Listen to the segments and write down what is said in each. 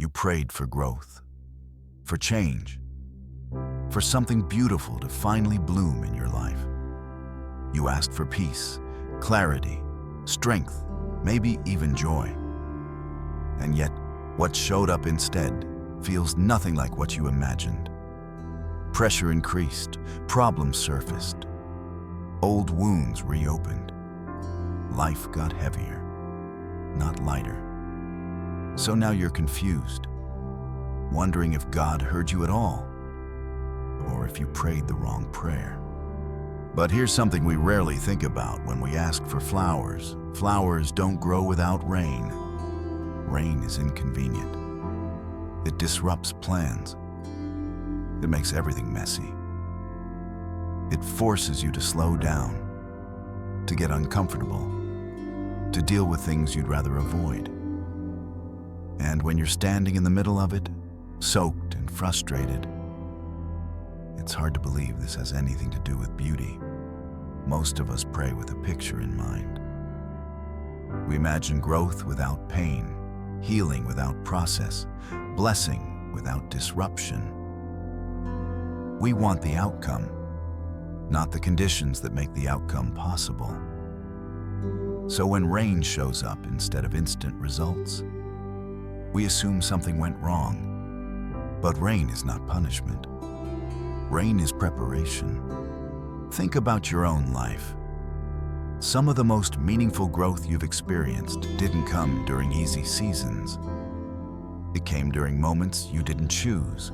You prayed for growth, for change, for something beautiful to finally bloom in your life. You asked for peace, clarity, strength, maybe even joy. And yet, what showed up instead feels nothing like what you imagined. Pressure increased, problems surfaced, old wounds reopened. Life got heavier, not lighter. So now you're confused, wondering if God heard you at all, or if you prayed the wrong prayer. But here's something we rarely think about when we ask for flowers. Flowers don't grow without rain. Rain is inconvenient. It disrupts plans. It makes everything messy. It forces you to slow down, to get uncomfortable, to deal with things you'd rather avoid. And when you're standing in the middle of it, soaked and frustrated, it's hard to believe this has anything to do with beauty. Most of us pray with a picture in mind. We imagine growth without pain, healing without process, blessing without disruption. We want the outcome, not the conditions that make the outcome possible. So when rain shows up instead of instant results, we assume something went wrong. But rain is not punishment. Rain is preparation. Think about your own life. Some of the most meaningful growth you've experienced didn't come during easy seasons. It came during moments you didn't choose.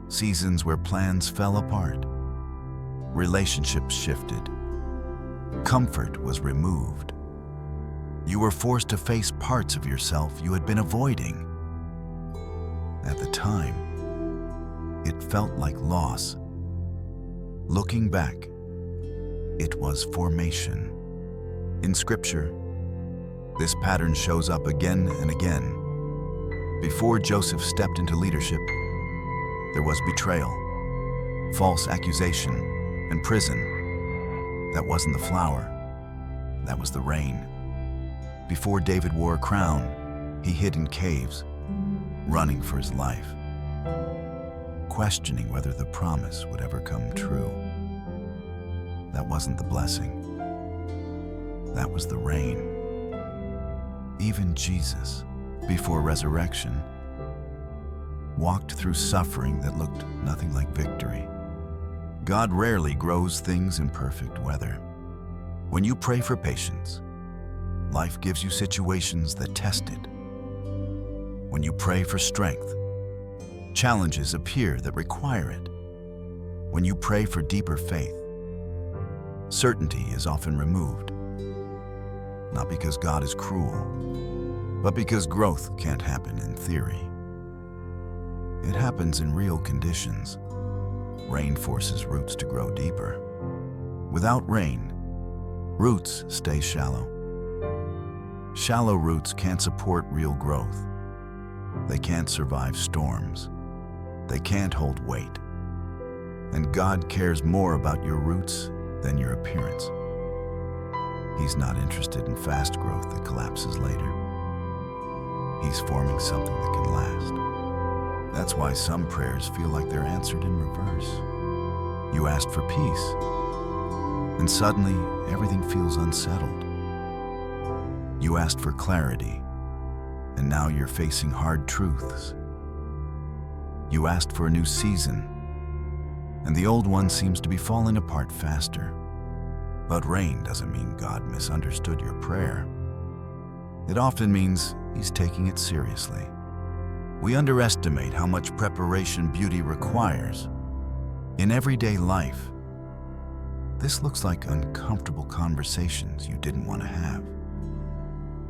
Seasons where plans fell apart. Relationships shifted. Comfort was removed. You were forced to face parts of yourself you had been avoiding. At the time, it felt like loss. Looking back, it was formation. In Scripture, this pattern shows up again and again. Before Joseph stepped into leadership, there was betrayal, false accusation, and prison. That wasn't the flower, that was the rain. Before David wore a crown, he hid in caves, running for his life, questioning whether the promise would ever come true. That wasn't the blessing. That was the rain. Even Jesus, before resurrection, walked through suffering that looked nothing like victory. God rarely grows things in perfect weather. When you pray for patience, life gives you situations that test it. When you pray for strength, challenges appear that require it. When you pray for deeper faith, certainty is often removed. Not because God is cruel, but because growth can't happen in theory. It happens in real conditions. Rain forces roots to grow deeper. Without rain, roots stay shallow. Shallow roots can't support real growth. They can't survive storms. They can't hold weight. And God cares more about your roots than your appearance. He's not interested in fast growth that collapses later. He's forming something that can last. That's why some prayers feel like they're answered in reverse. You asked for peace, and suddenly everything feels unsettled. You asked for clarity, and now you're facing hard truths. You asked for a new season, and the old one seems to be falling apart faster. But rain doesn't mean God misunderstood your prayer. It often means He's taking it seriously. We underestimate how much preparation beauty requires. In everyday life, this looks like uncomfortable conversations you didn't want to have.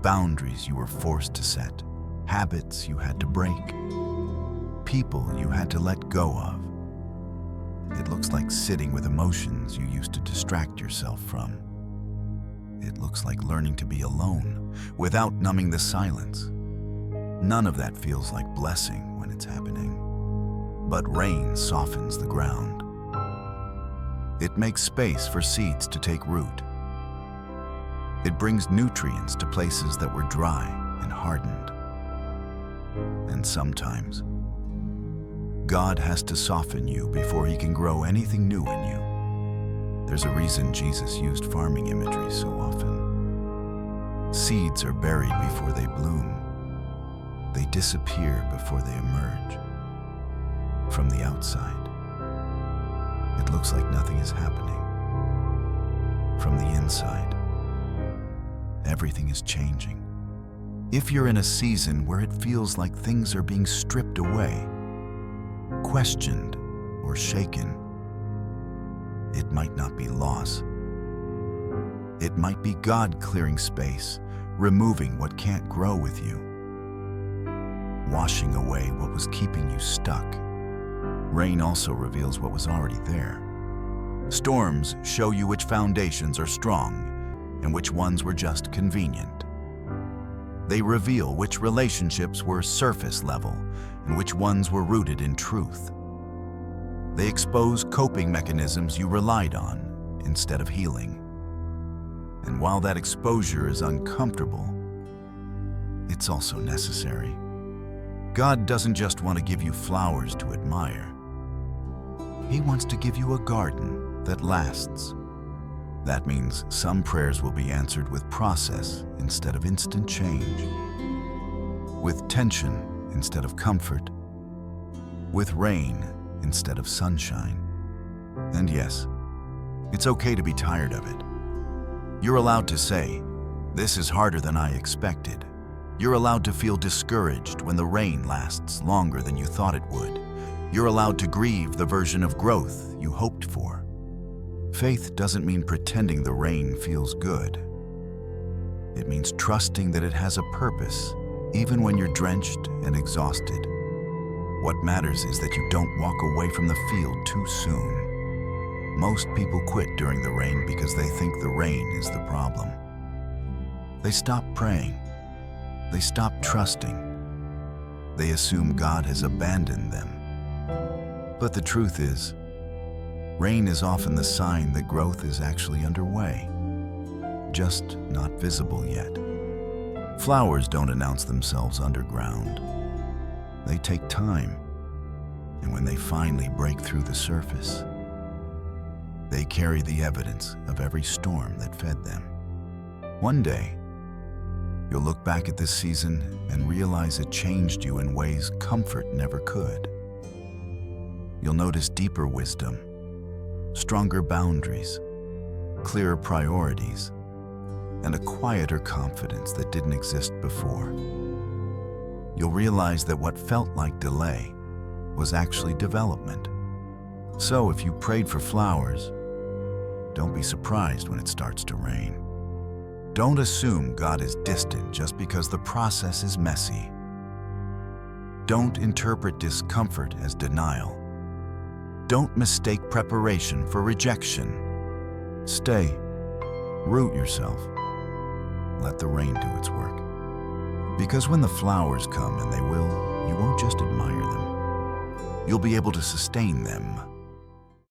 Boundaries you were forced to set, habits you had to break, people you had to let go of. It looks like sitting with emotions you used to distract yourself from. It looks like learning to be alone without numbing the silence. None of that feels like blessing when it's happening. But rain softens the ground. It makes space for seeds to take root. It brings nutrients to places that were dry and hardened. And sometimes, God has to soften you before He can grow anything new in you. There's a reason Jesus used farming imagery so often. Seeds are buried before they bloom. They disappear before they emerge. From the outside, it looks like nothing is happening. From the inside, everything is changing. If you're in a season where it feels like things are being stripped away, questioned, or shaken, it might not be loss. It might be God clearing space, removing what can't grow with you, washing away what was keeping you stuck. Rain also reveals what was already there. Storms show you which foundations are strong and which ones were just convenient. They reveal which relationships were surface level and which ones were rooted in truth. They expose coping mechanisms you relied on instead of healing. And while that exposure is uncomfortable, it's also necessary. God doesn't just want to give you flowers to admire. He wants to give you a garden that lasts. That means some prayers will be answered with process instead of instant change, with tension instead of comfort, with rain instead of sunshine. And yes, it's okay to be tired of it. You're allowed to say, "This is harder than I expected." You're allowed to feel discouraged when the rain lasts longer than you thought it would. You're allowed to grieve the version of growth you hoped for. Faith doesn't mean pretending the rain feels good. It means trusting that it has a purpose, even when you're drenched and exhausted. What matters is that you don't walk away from the field too soon. Most people quit during the rain because they think the rain is the problem. They stop praying. They stop trusting. They assume God has abandoned them. But the truth is, rain is often the sign that growth is actually underway, just not visible yet. Flowers don't announce themselves underground. They take time, and when they finally break through the surface, they carry the evidence of every storm that fed them. One day, you'll look back at this season and realize it changed you in ways comfort never could. You'll notice deeper wisdom, stronger boundaries, clearer priorities, and a quieter confidence that didn't exist before. You'll realize that what felt like delay was actually development. So if you prayed for flowers, don't be surprised when it starts to rain. Don't assume God is distant just because the process is messy. Don't interpret discomfort as denial. Don't mistake preparation for rejection. Stay, root yourself. Let the rain do its work. Because when the flowers come, and they will, you won't just admire them. You'll be able to sustain them.